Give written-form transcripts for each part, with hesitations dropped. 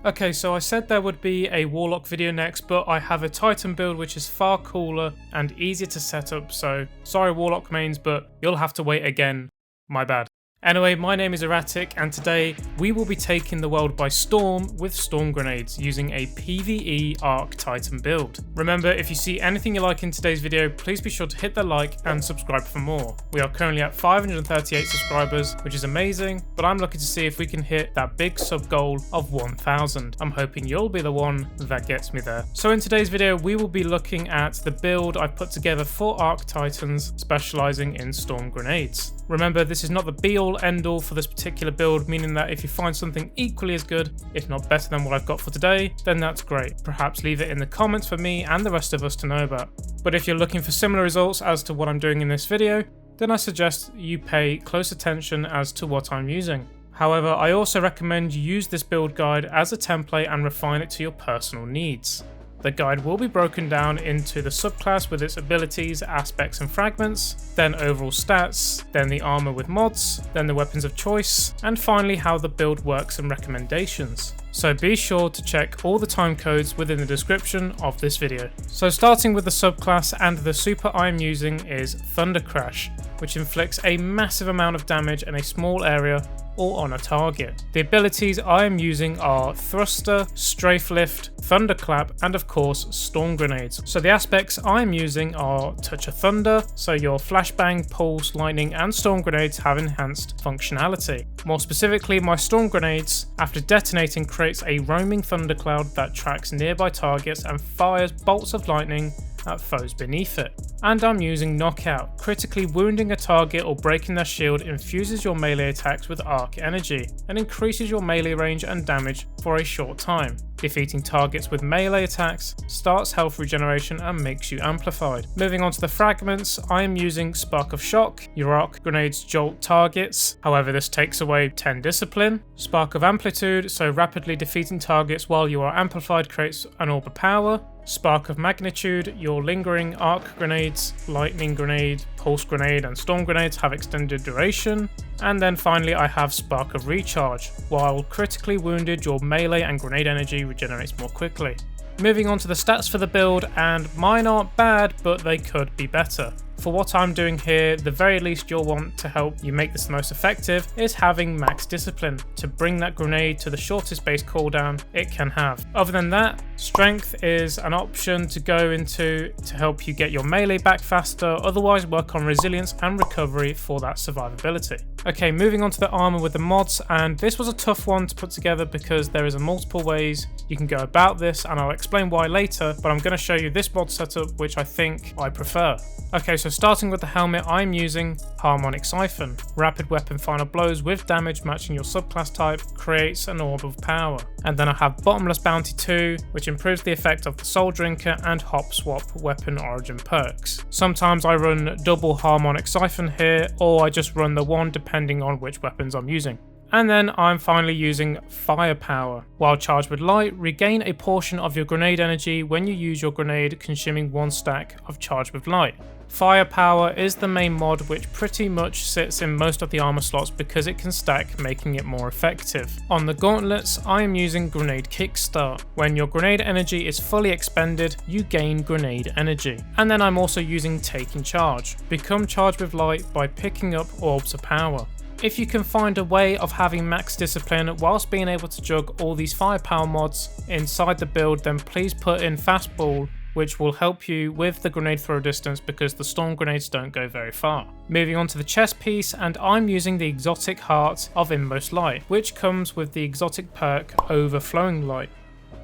Okay, so I said there would be a Warlock video next, but I have a Titan build which is far cooler and easier to set up, so sorry Warlock mains, but you'll have to wait again. My bad. Anyway, my name is ERATTIC, and today we will be taking the world by storm with storm grenades using a PvE Arc Titan build. Remember, if you see anything you like in today's video, please be sure to hit the like and subscribe for more. We are currently at 538 subscribers, which is amazing, but I'm looking to see if we can hit that big sub goal of 1000. I'm hoping you'll be the one that gets me there. So in today's video, we will be looking at the build I've put together for Arc Titans, specializing in storm grenades. Remember, this is not the be-all end-all for this particular build, meaning that if you find something equally as good, if not better than what I've got for today, then that's great. Perhaps leave it in the comments for me and the rest of us to know about. But if you're looking for similar results as to what I'm doing in this video, then I suggest you pay close attention as to what I'm using. However, I also recommend you use this build guide as a template and refine it to your personal needs. The guide will be broken down into the subclass with its abilities, aspects and fragments, then overall stats, then the armor with mods, then the weapons of choice, and finally how the build works and recommendations. So be sure to check all the timecodes within the description of this video. So starting with the subclass, and the super I am using is Thunder Crash, which inflicts a massive amount of damage in a small area or on a target. The abilities I am using are Thruster, Strafe Lift, Thunderclap, and of course Storm Grenades. So the aspects I am using are Touch of Thunder, so your Flashbang, Pulse, Lightning and Storm Grenades have enhanced functionality. More specifically, my Storm Grenades, after detonating, creates a roaming thundercloud that tracks nearby targets and fires bolts of lightning at foes beneath it. And I'm using Knockout. Critically wounding a target or breaking their shield infuses your melee attacks with arc energy and increases your melee range and damage for a short time. Defeating targets with melee attacks starts health regeneration and makes you amplified. Moving on to the fragments, I am using Spark of Shock. Your arc grenades jolt targets, however this takes away 10 discipline. Spark of Amplitude, so rapidly defeating targets while you are amplified creates an orb of power. Spark of Magnitude, your lingering arc grenades, lightning grenade, pulse grenade and storm grenades have extended duration. And then finally I have Spark of Recharge. While critically wounded, your melee and grenade energy regenerates more quickly. Moving on to the stats for the build, and mine aren't bad, but they could be better. For what I'm doing here, the very least you'll want to help you make this the most effective is having max discipline to bring that grenade to the shortest base cooldown it can have. Other than that, strength is an option to go into to help you get your melee back faster, otherwise work on resilience and recovery for that survivability. Okay, moving on to the armor with the mods, and this was a tough one to put together because there is multiple ways you can go about this, and I'll explain why later, but I'm going to show you this mod setup which I think I prefer. Okay, so starting with the helmet, I'm using Harmonic Siphon. Rapid weapon final blows with damage matching your subclass type creates an orb of power. And then I have Bottomless Bounty 2, which improves the effect of the Soul Drinker and Hop Swap weapon origin perks. Sometimes I run double Harmonic Siphon here, or I just run the one depending on which weapons I'm using. And then I'm finally using Firepower. While charged with light, regain a portion of your grenade energy when you use your grenade, consuming one stack of charged with light. Firepower is the main mod which pretty much sits in most of the armor slots because it can stack, making it more effective. On the gauntlets, I am using Grenade Kickstart. When your grenade energy is fully expended, you gain grenade energy. And then I'm also using Taking Charge. Become charged with light by picking up orbs of power. If you can find a way of having max discipline whilst being able to jug all these firepower mods inside the build, then please put in Fastball, which will help you with the grenade throw distance because the storm grenades don't go very far. Moving on to the chest piece, and I'm using the exotic heart of Inmost Light, which comes with the exotic perk Overflowing Light.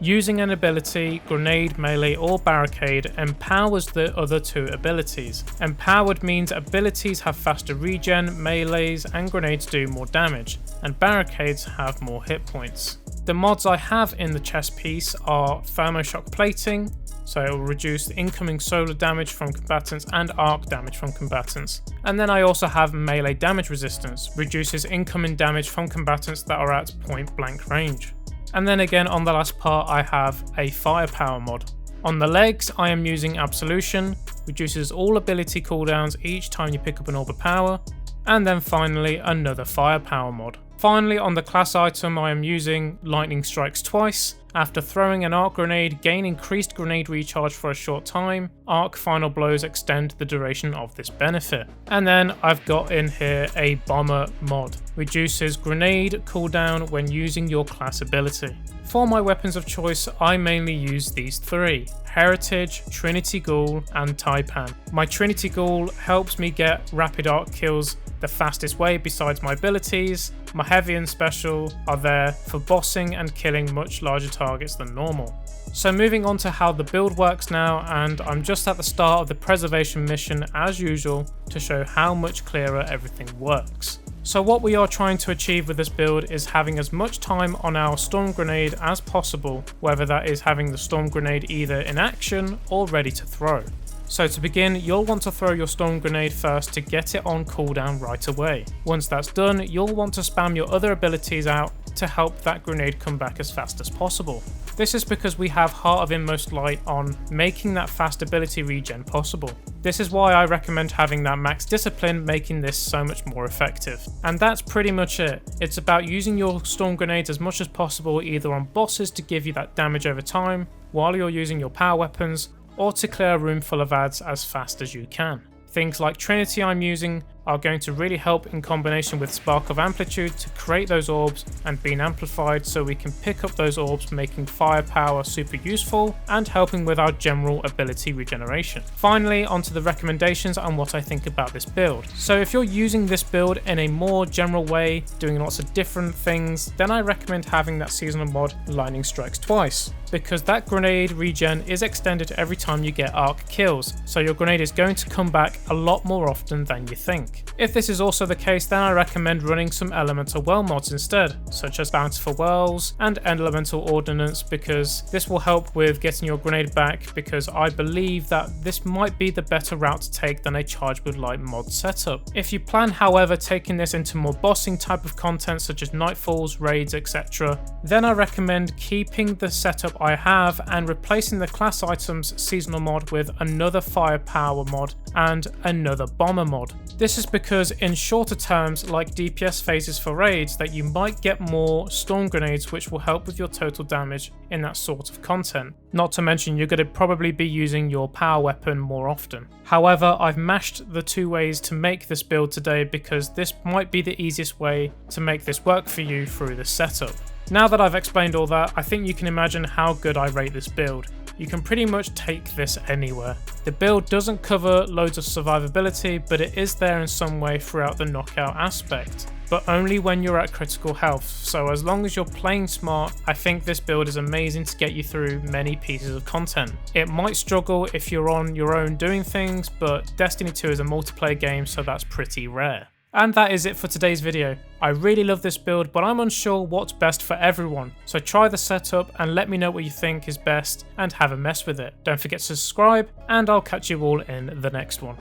Using an ability, grenade, melee or barricade empowers the other two abilities. Empowered means abilities have faster regen, melees and grenades do more damage, and barricades have more hit points. The mods I have in the chest piece are Thermoshock Plating, so it will reduce incoming solar damage from combatants and arc damage from combatants. And then I also have Melee Damage Resistance, reduces incoming damage from combatants that are at point blank range. And then again on the last part I have a Firepower mod. On the legs I am using Absolution, reduces all ability cooldowns each time you pick up an orb of power. And then finally another Firepower mod. Finally, on the class item, I am using Lightning Strikes twice. After throwing an arc grenade, gain increased grenade recharge for a short time. Arc final blows extend the duration of this benefit. And then I've got in here a bomber mod. Reduces grenade cooldown when using your class ability. For my weapons of choice, I mainly use these three: Heritage, Trinity Ghoul, and Taipan. My Trinity Ghoul helps me get rapid arc kills the fastest way besides my abilities. My Heavy and Special are there for bossing and killing much larger targets than normal. So moving on to how the build works now, and I'm just at the start of the preservation mission as usual to show how much clearer everything works. So what we are trying to achieve with this build is having as much time on our Storm Grenade as possible, whether that is having the Storm Grenade either in action or ready to throw. So to begin, you'll want to throw your Storm Grenade first to get it on cooldown right away. Once that's done, you'll want to spam your other abilities out to help that grenade come back as fast as possible. This is because we have Heart of Inmost Light on, making that fast ability regen possible. This is why I recommend having that max discipline, making this so much more effective. And that's pretty much it. It's about using your Storm Grenades as much as possible, either on bosses to give you that damage over time, while you're using your power weapons, or to clear a room full of ads as fast as you can. Things like Trinity I'm using are going to really help in combination with Spark of Amplitude to create those orbs and being amplified so we can pick up those orbs, making firepower super useful and helping with our general ability regeneration. Finally, onto the recommendations and what I think about this build. So if you're using this build in a more general way, doing lots of different things, then I recommend having that seasonal mod Lightning Strikes twice, because that grenade regen is extended every time you get arc kills, so your grenade is going to come back a lot more often than you think. If this is also the case, then I recommend running some elemental well mods instead, such as Bountiful Wells and Elemental Ordnance, because this will help with getting your grenade back, because I believe that this might be the better route to take than a Charge with Light mod setup. If you plan, however, taking this into more bossing type of content such as Nightfalls, raids, etc., then I recommend keeping the setup I have and replacing the class items seasonal mod with another firepower mod and another bomber mod. This is because in shorter terms, like DPS phases for raids, that you might get more storm grenades which will help with your total damage in that sort of content. Not to mention you're going to probably be using your power weapon more often. However, I've mashed the two ways to make this build today because this might be the easiest way to make this work for you through the setup. Now that I've explained all that, I think you can imagine how good I rate this build. You can pretty much take this anywhere. The build doesn't cover loads of survivability, but it is there in some way throughout the knockout aspect, but only when you're at critical health. So as long as you're playing smart, I think this build is amazing to get you through many pieces of content. It might struggle if you're on your own doing things, but Destiny 2 is a multiplayer game, so that's pretty rare. And that is it for today's video. I really love this build, but I'm unsure what's best for everyone. So try the setup and let me know what you think is best and have a mess with it. Don't forget to subscribe, and I'll catch you all in the next one.